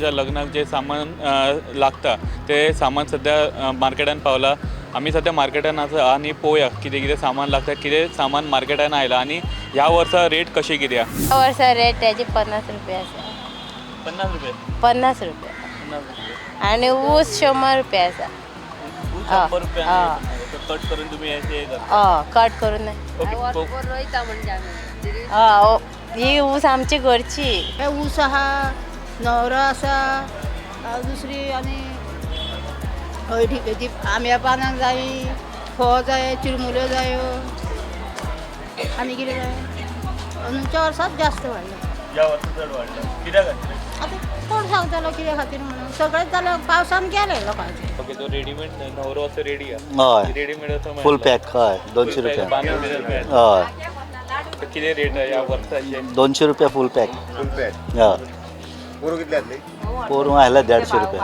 गणपतीच्या लग्नाक जे सामान लागता ते सामान सध्या मार्केटान पावला। आम्ही सध्या मार्केटान आसा आणि पळोवया कितें कितें सामान लागता, कितें सामान मार्केटान आयला आणि ह्या वर्सा रेट कशी कितें आहा? ह्या वर्सा रेट त्याची 50 रुपये आसा। 50 रुपये 50 रुपये 50 रुपये आणि ऊस 100 रुपये आसा। 100 रुपये कट करून तुम्ही असे कट करून ही ऊस आमची घरची। ऊस आहा, नवरो आसा, दुसरी आणि हळदी आंब्या पानां जाय, फोव जाय, चिरमुल्यो जायो आनी कितें जाय। अंदूच्या वर्सात जास्त वाडला। या वर्षी चड वाढलं कित्याक खातीर? आता कोण सांगतलो कित्या खातीर म्हणून, सगळेंच जालें पावसान गेले लोकांचे। ओके, तो रेडीमेड नवरो असं रेडी आहे? हय, रेडीमेड असं फुल पॅक हय 200 रुपया हय, किती रेट आहे या वर्षाचे? 200 रुपया फुल पॅक फुल पॅक हय। पोरं कितले आसली? पोरूं आयला 150 रुपया।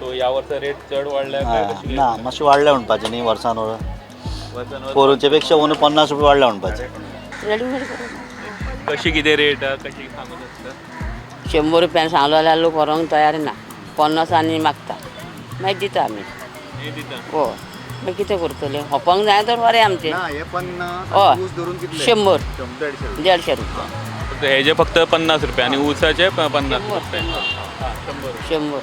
तो या वर्षा रेट चढ वाढल्या काय हय कशी? ना मातशें वाडलें म्हणपाचें न्ही वर्सान वर्सान पोरूंचे पेक्षा अंदू 50 रुपया वाडलें म्हणपाचें। रेडीमेड कशी किती रेट कशी सांगत असतं? 100 रुपयान सांगलो जाल्यार लोक व्हरोंक तयार ना, 50 आनी मागता, मागीर दिता आमी। हे दिता हय, मागीर कितें करतले, होपांक जाय तर बरें आमचें। ना हे 50 हय, ऊस धरून कितले? 100 150 150 रुपया हे जे फक्त 50 रुपये आणि ऊसाचे 50 रुपये 100